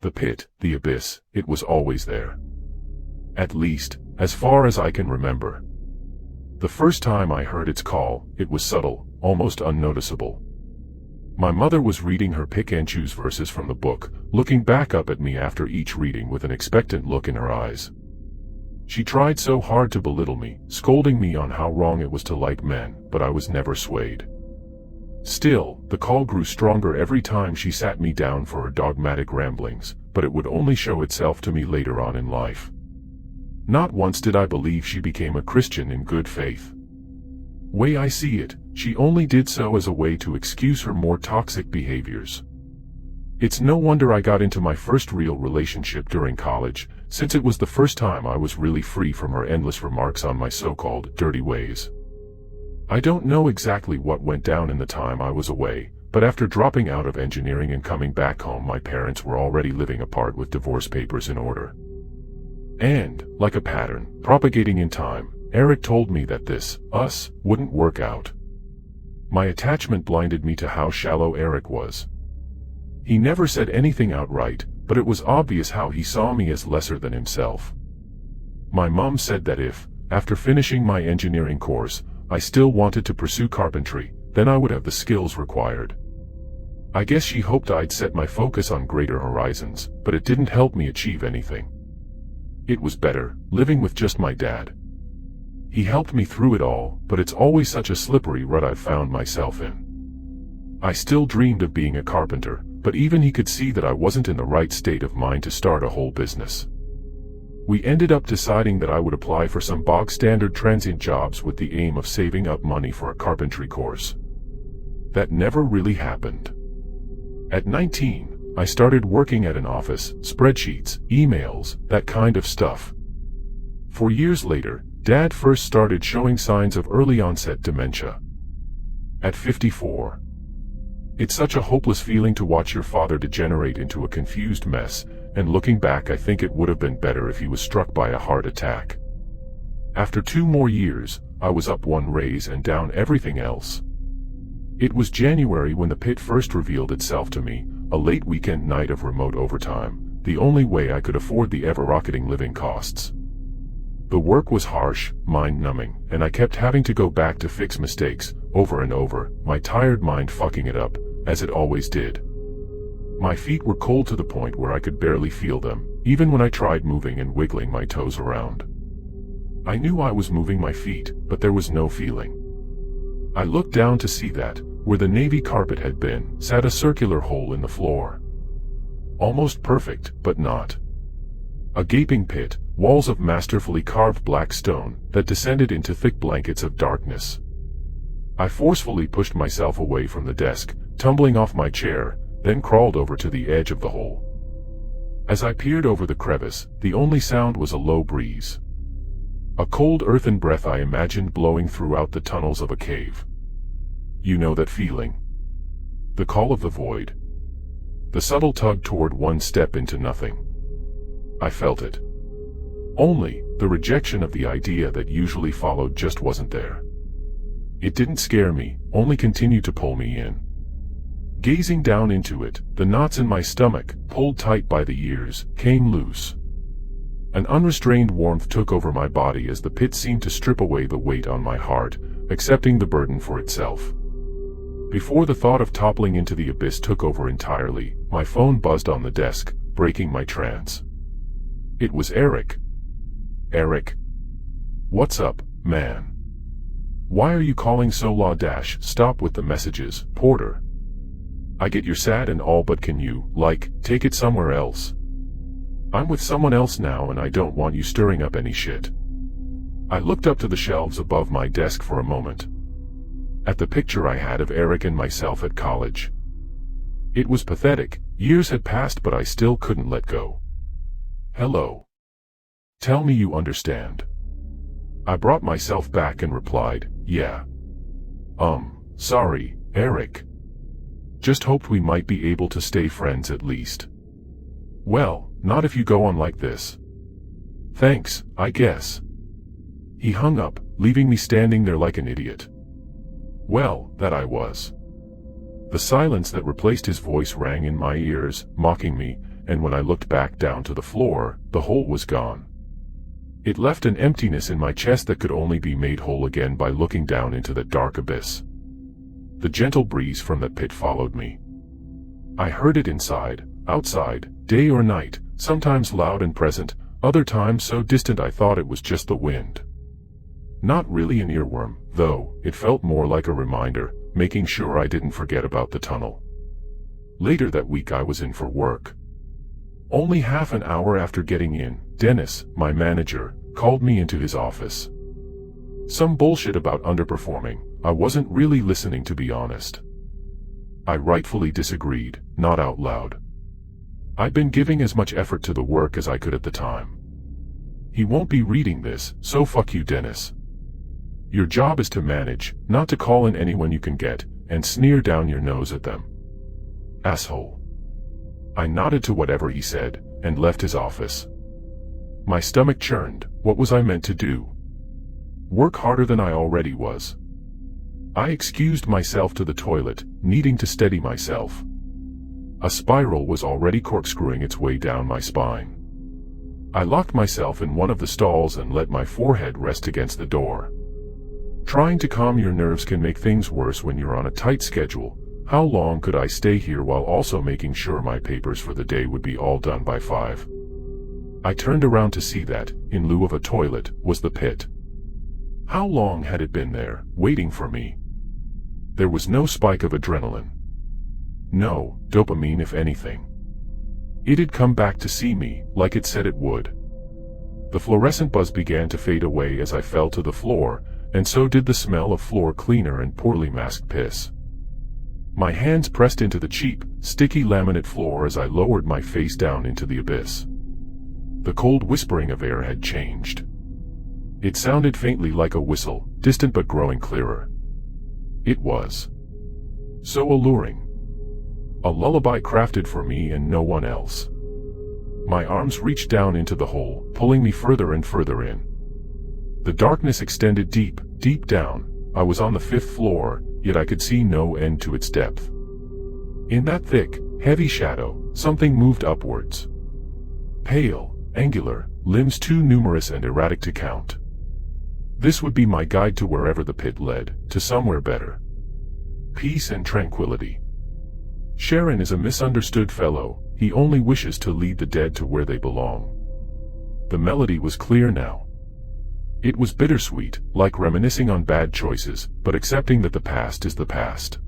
The pit, the abyss, it was always there. At least, as far as I can remember. The first time I heard its call, it was subtle, almost unnoticeable. My mother was reading her pick-and-choose verses from the book, looking back up at me after each reading with an expectant look in her eyes. She tried so hard to belittle me, scolding me on how wrong it was to like men, but I was never swayed. Still, the call grew stronger every time she sat me down for her dogmatic ramblings, but it would only show itself to me later on in life. Not once did I believe she became a Christian in good faith. Way I see it, she only did so as a way to excuse her more toxic behaviors. It's no wonder I got into my first real relationship during college, since it was the first time I was really free from her endless remarks on my so-called dirty ways. I don't know exactly what went down in the time I was away, but after dropping out of engineering and coming back home, my parents were already living apart with divorce papers in order. And, like a pattern, propagating in time, Eric told me that us, wouldn't work out. My attachment blinded me to how shallow Eric was. He never said anything outright, but it was obvious how he saw me as lesser than himself. My mom said that if, after finishing my engineering course, I still wanted to pursue carpentry, then I would have the skills required. I guess she hoped I'd set my focus on greater horizons, but it didn't help me achieve anything. It was better, living with just my dad. He helped me through it all, but it's always such a slippery rut I've found myself in. I still dreamed of being a carpenter, but even he could see that I wasn't in the right state of mind to start a whole business. We ended up deciding that I would apply for some bog-standard transient jobs with the aim of saving up money for a carpentry course. That never really happened. At 19, I started working at an office, spreadsheets, emails, that kind of stuff. 4 years later, Dad first started showing signs of early onset dementia. At 54. It's such a hopeless feeling to watch your father degenerate into a confused mess, and looking back I think it would have been better if he was struck by a heart attack. After 2 more years, I was up one raise and down everything else. It was January when the pit first revealed itself to me, a late weekend night of remote overtime, the only way I could afford the ever-rocketing living costs. The work was harsh, mind-numbing, and I kept having to go back to fix mistakes, over and over, my tired mind fucking it up, as it always did. My feet were cold to the point where I could barely feel them, even when I tried moving and wiggling my toes around. I knew I was moving my feet, but there was no feeling. I looked down to see that, where the navy carpet had been, sat a circular hole in the floor. Almost perfect, but not. A gaping pit, walls of masterfully carved black stone, that descended into thick blankets of darkness. I forcefully pushed myself away from the desk, tumbling off my chair, then crawled over to the edge of the hole. As I peered over the crevice, the only sound was a low breeze. A cold earthen breath I imagined blowing throughout the tunnels of a cave. You know that feeling. The call of the void. The subtle tug toward one step into nothing. I felt it. Only, the rejection of the idea that usually followed just wasn't there. It didn't scare me, only continued to pull me in. Gazing down into it, the knots in my stomach, pulled tight by the ears, came loose. An unrestrained warmth took over my body as the pit seemed to strip away the weight on my heart, accepting the burden for itself. Before the thought of toppling into the abyss took over entirely, my phone buzzed on the desk, breaking my trance. It was Eric. Eric. What's up, man? Why are you calling so stop with the messages, Porter? I get you're sad and all, but can you, take it somewhere else? I'm with someone else now and I don't want you stirring up any shit. I looked up to the shelves above my desk for a moment. At the picture I had of Eric and myself at college. It was pathetic, years had passed but I still couldn't let go. Hello. Tell me you understand. I brought myself back and replied, yeah. Sorry, Eric. Just hoped we might be able to stay friends at least. Well, not if you go on like this. Thanks, I guess. He hung up, leaving me standing there like an idiot. Well, that I was. The silence that replaced his voice rang in my ears, mocking me, and when I looked back down to the floor, the hole was gone. It left an emptiness in my chest that could only be made whole again by looking down into that dark abyss. The gentle breeze from that pit followed me. I heard it inside, outside, day or night, sometimes loud and present, other times so distant I thought it was just the wind. Not really an earworm, though, it felt more like a reminder, making sure I didn't forget about the tunnel. Later that week I was in for work. Only half an hour after getting in, Dennis, my manager, called me into his office. Some bullshit about underperforming. I wasn't really listening, to be honest. I rightfully disagreed, not out loud. I'd been giving as much effort to the work as I could at the time. He won't be reading this, so fuck you, Dennis. Your job is to manage, not to call in anyone you can get, and sneer down your nose at them. Asshole. I nodded to whatever he said, and left his office. My stomach churned. What was I meant to do? Work harder than I already was? I excused myself to the toilet, needing to steady myself. A spiral was already corkscrewing its way down my spine. I locked myself in one of the stalls and let my forehead rest against the door. Trying to calm your nerves can make things worse when you're on a tight schedule. How long could I stay here while also making sure my papers for the day would be all done by 5? I turned around to see that, in lieu of a toilet, was the pit. How long had it been there, waiting for me? There was no spike of adrenaline. No dopamine, if anything. It had come back to see me, like it said it would. The fluorescent buzz began to fade away as I fell to the floor, and so did the smell of floor cleaner and poorly masked piss. My hands pressed into the cheap, sticky laminate floor as I lowered my face down into the abyss. The cold whispering of air had changed. It sounded faintly like a whistle, distant but growing clearer. It was so alluring. A lullaby crafted for me and no one else. My arms reached down into the hole, pulling me further and further in. The darkness extended deep, deep down. I was on the 5th floor, yet I could see no end to its depth. In that thick, heavy shadow, something moved upwards. Pale, angular, limbs too numerous and erratic to count. This would be my guide to wherever the pit led, to somewhere better. Peace and tranquility. Sharon is a misunderstood fellow, he only wishes to lead the dead to where they belong. The melody was clear now. It was bittersweet, like reminiscing on bad choices, but accepting that the past is the past.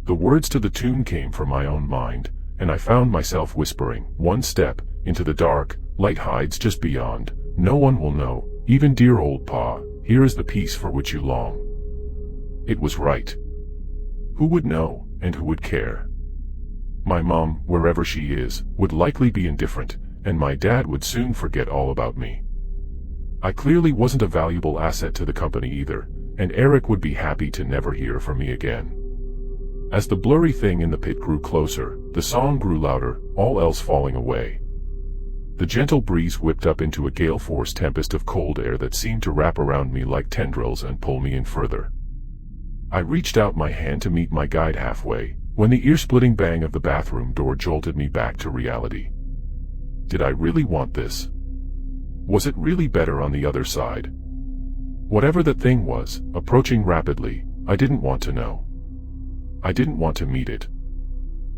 The words to the tune came from my own mind, and I found myself whispering, "One step, into the dark, light hides just beyond, no one will know, even dear old Pa, here is the peace for which you long." It was right. Who would know, and who would care? My mom, wherever she is, would likely be indifferent, and my dad would soon forget all about me. I clearly wasn't a valuable asset to the company either, and Eric would be happy to never hear from me again. As the blurry thing in the pit grew closer, the song grew louder, all else falling away. The gentle breeze whipped up into a gale-force tempest of cold air that seemed to wrap around me like tendrils and pull me in further. I reached out my hand to meet my guide halfway, when the ear-splitting bang of the bathroom door jolted me back to reality. Did I really want this? Was it really better on the other side? Whatever that thing was, approaching rapidly, I didn't want to know. I didn't want to meet it.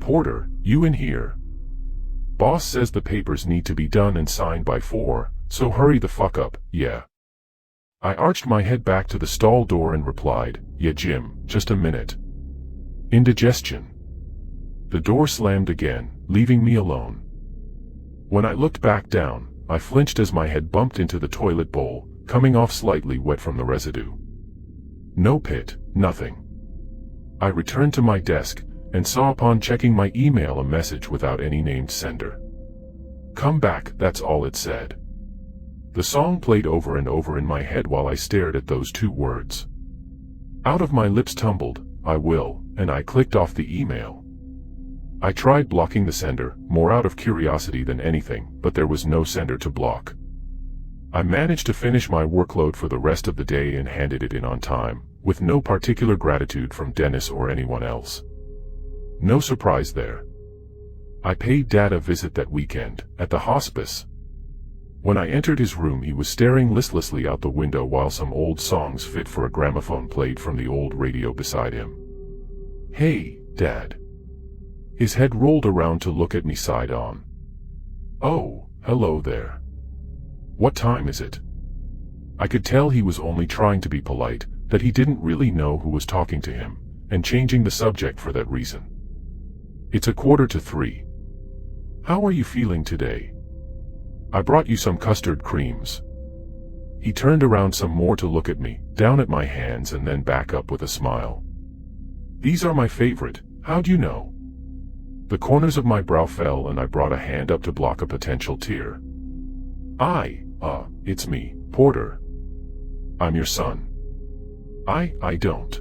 "Porter, you in here? Boss says the papers need to be done and signed by 4, so hurry the fuck up, yeah." I arched my head back to the stall door and replied, "Yeah, Jim, just a minute." Indigestion. The door slammed again, leaving me alone. When I looked back down, I flinched as my head bumped into the toilet bowl, coming off slightly wet from the residue. No pit, nothing. I returned to my desk, and saw upon checking my email a message without any named sender. "Come back," that's all it said. The song played over and over in my head while I stared at those 2 words. Out of my lips tumbled, "I will," and I clicked off the email. I tried blocking the sender, more out of curiosity than anything, but there was no sender to block. I managed to finish my workload for the rest of the day and handed it in on time, with no particular gratitude from Dennis or anyone else. No surprise there. I paid Dad a visit that weekend, at the hospice. When I entered his room, he was staring listlessly out the window while some old songs fit for a gramophone played from the old radio beside him. "Hey, Dad." His head rolled around to look at me side on. "Oh, hello there. What time is it?" I could tell he was only trying to be polite, that he didn't really know who was talking to him, and changing the subject for that reason. "It's 2:45. How are you feeling today? I brought you some custard creams." He turned around some more to look at me, down at my hands, and then back up with a smile. "These are my favorite, how'd you know?" The corners of my brow fell and I brought a hand up to block a potential tear. It's me, Porter. I'm your son." I don't."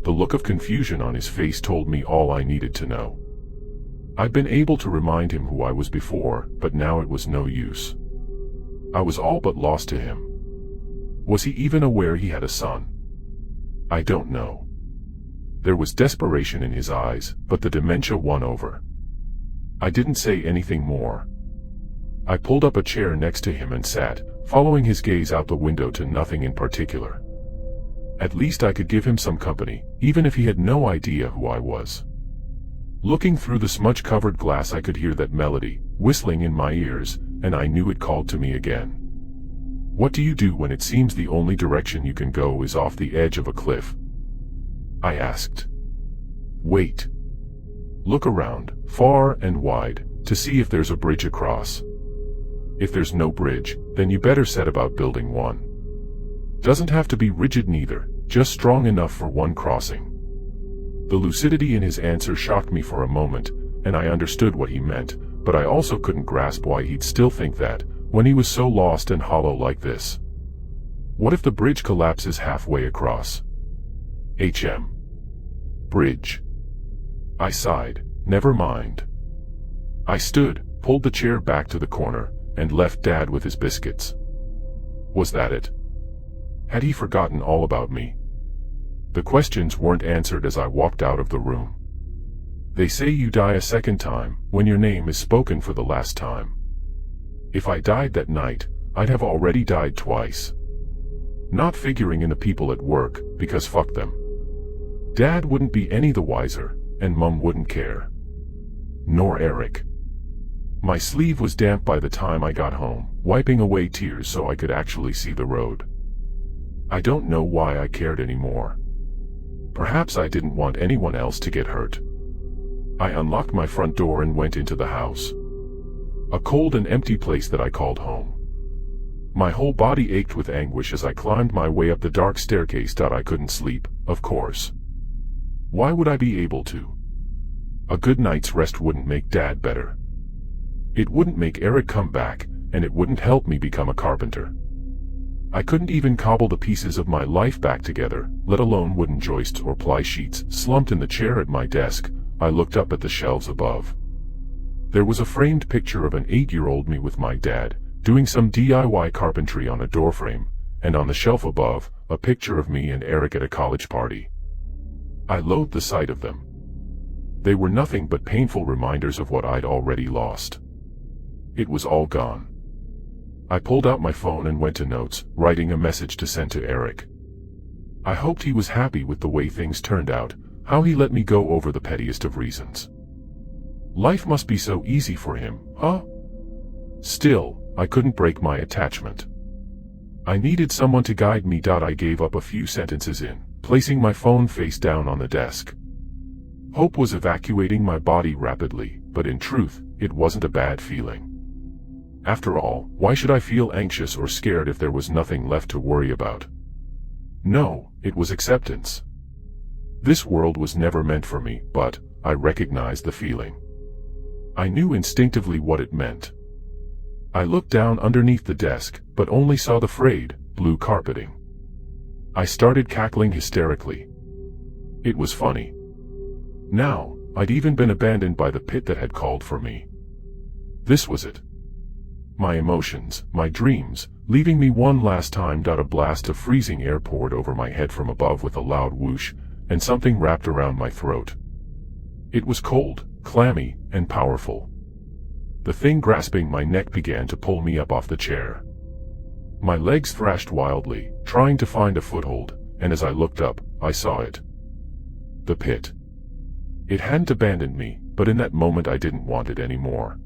The look of confusion on his face told me all I needed to know. I'd been able to remind him who I was before, but now it was no use. I was all but lost to him. Was he even aware he had a son? I don't know. There was desperation in his eyes, but the dementia won over. I didn't say anything more. I pulled up a chair next to him and sat, following his gaze out the window to nothing in particular. At least I could give him some company, even if he had no idea who I was. Looking through the smudge-covered glass, I could hear that melody, whistling in my ears, and I knew it called to me again. What do you do when it seems the only direction you can go is off the edge of a cliff? I asked. Wait. Look around, far and wide, to see if there's a bridge across. If there's no bridge, then you better set about building one. Doesn't have to be rigid neither, just strong enough for one crossing. The lucidity in his answer shocked me for a moment, and I understood what he meant, but I also couldn't grasp why he'd still think that, when he was so lost and hollow like this. What if the bridge collapses halfway across? Bridge. I sighed. Never mind. I stood, pulled the chair back to the corner, and left Dad with his biscuits. Was that it? Had he forgotten all about me? The questions weren't answered as I walked out of the room. They say you die a second time, when your name is spoken for the last time. If I died that night, I'd have already died twice. Not figuring in the people at work, because fuck them. Dad wouldn't be any the wiser, and Mum wouldn't care. Nor Eric. My sleeve was damp by the time I got home, wiping away tears so I could actually see the road. I don't know why I cared anymore. Perhaps I didn't want anyone else to get hurt. I unlocked my front door and went into the house. A cold and empty place that I called home. My whole body ached with anguish as I climbed my way up the dark staircase. I couldn't sleep, of course. Why would I be able to? A good night's rest wouldn't make Dad better. It wouldn't make Eric come back, and it wouldn't help me become a carpenter. I couldn't even cobble the pieces of my life back together, let alone wooden joists or ply sheets. Slumped in the chair at my desk, I looked up at the shelves above. There was a framed picture of an 8-year-old me with my dad, doing some DIY carpentry on a doorframe, and on the shelf above, a picture of me and Eric at a college party. I loathed the sight of them. They were nothing but painful reminders of what I'd already lost. It was all gone. I pulled out my phone and went to notes, writing a message to send to Eric. I hoped he was happy with the way things turned out, how he let me go over the pettiest of reasons. Life must be so easy for him, huh? Still, I couldn't break my attachment. I needed someone to guide me. I gave up a few sentences in, placing my phone face down on the desk. Hope was evacuating my body rapidly, but in truth, it wasn't a bad feeling. After all, why should I feel anxious or scared if there was nothing left to worry about? No, it was acceptance. This world was never meant for me, but I recognized the feeling. I knew instinctively what it meant. I looked down underneath the desk, but only saw the frayed, blue carpeting. I started cackling hysterically. It was funny. Now, I'd even been abandoned by the pit that had called for me. This was it. My emotions, my dreams, leaving me one last time. A blast of freezing air poured over my head from above with a loud whoosh, and something wrapped around my throat. It was cold, clammy, and powerful. The thing grasping my neck began to pull me up off the chair. My legs thrashed wildly, trying to find a foothold, and as I looked up, I saw it. The pit. It hadn't abandoned me, but in that moment I didn't want it anymore.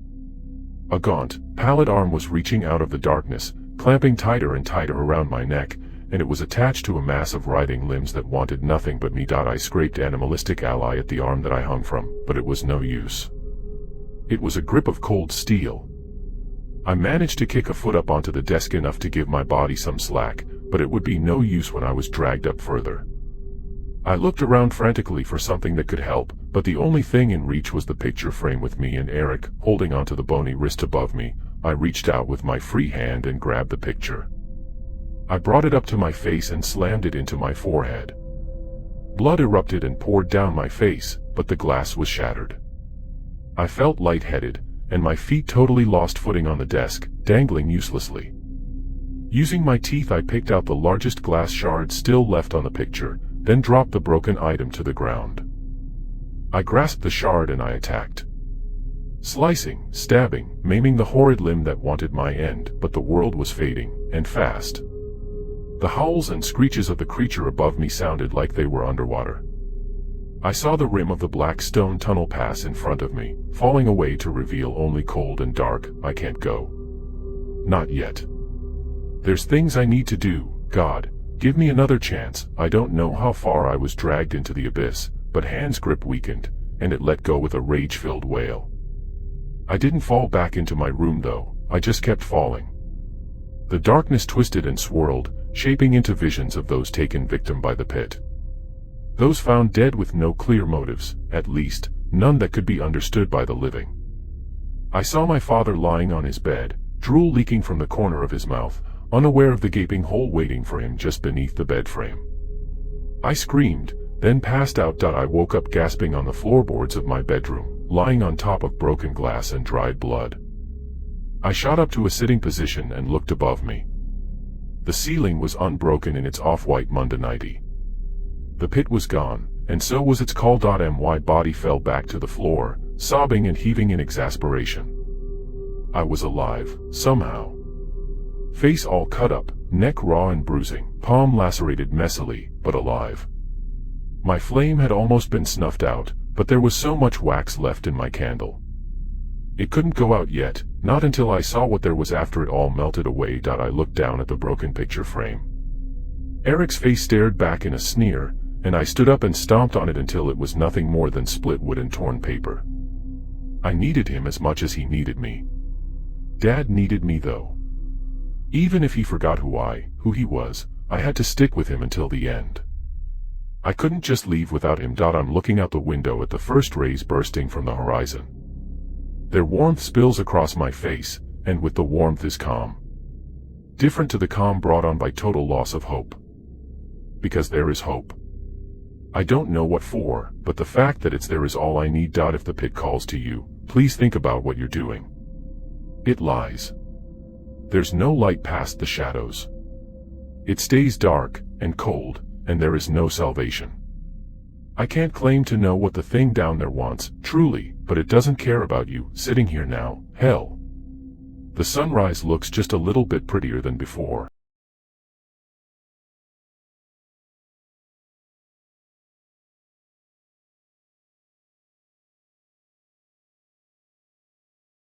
A gaunt, pallid arm was reaching out of the darkness, clamping tighter and tighter around my neck, and it was attached to a mass of writhing limbs that wanted nothing but me. I scraped animalistic ally at the arm that I hung from, but it was no use. It was a grip of cold steel. I managed to kick a foot up onto the desk enough to give my body some slack, but it would be no use when I was dragged up further. I looked around frantically for something that could help, but the only thing in reach was the picture frame with me and Eric holding onto the bony wrist above me. I reached out with my free hand and grabbed the picture. I brought it up to my face and slammed it into my forehead. Blood erupted and poured down my face, but the glass was shattered. I felt lightheaded, and my feet totally lost footing on the desk, dangling uselessly. Using my teeth, I picked out the largest glass shard still left on the picture, then dropped the broken item to the ground. I grasped the shard and I attacked. Slicing, stabbing, maiming the horrid limb that wanted my end, but the world was fading, and fast. The howls and screeches of the creature above me sounded like they were underwater. I saw the rim of the black stone tunnel pass in front of me, falling away to reveal only cold and dark. I can't go. Not yet. There's things I need to do. God, give me another chance. I don't know how far I was dragged into the abyss, but Han's grip weakened, and it let go with a rage-filled wail. I didn't fall back into my room though, I just kept falling. The darkness twisted and swirled, shaping into visions of those taken victim by the pit. Those found dead with no clear motives, at least, none that could be understood by the living. I saw my father lying on his bed, drool leaking from the corner of his mouth, unaware of the gaping hole waiting for him just beneath the bed frame. I screamed, then passed out. I woke up gasping on the floorboards of my bedroom, lying on top of broken glass and dried blood. I shot up to a sitting position and looked above me. The ceiling was unbroken in its off-white mundanity. The pit was gone, and so was its call. My body fell back to the floor, sobbing and heaving in exasperation. I was alive, somehow. Face all cut up, neck raw and bruising, palm lacerated messily, but alive. My flame had almost been snuffed out, but there was so much wax left in my candle. It couldn't go out yet, not until I saw what there was after it all melted away. I looked down at the broken picture frame. Eric's face stared back in a sneer, and I stood up and stomped on it until it was nothing more than split wood and torn paper. I needed him as much as he needed me. Dad needed me though. Even if he forgot who he was, I had to stick with him until the end. I couldn't just leave without him. I'm looking out the window at the first rays bursting from the horizon. Their warmth spills across my face, and with the warmth is calm. Different to the calm brought on by total loss of hope. Because there is hope. I don't know what for, but the fact that it's there is all I need. If the pit calls to you, please think about what you're doing. It lies. There's no light past the shadows. It stays dark and cold, and there is no salvation. I can't claim to know what the thing down there wants, truly, but it doesn't care about you, sitting here now. Hell. The sunrise looks just a little bit prettier than before.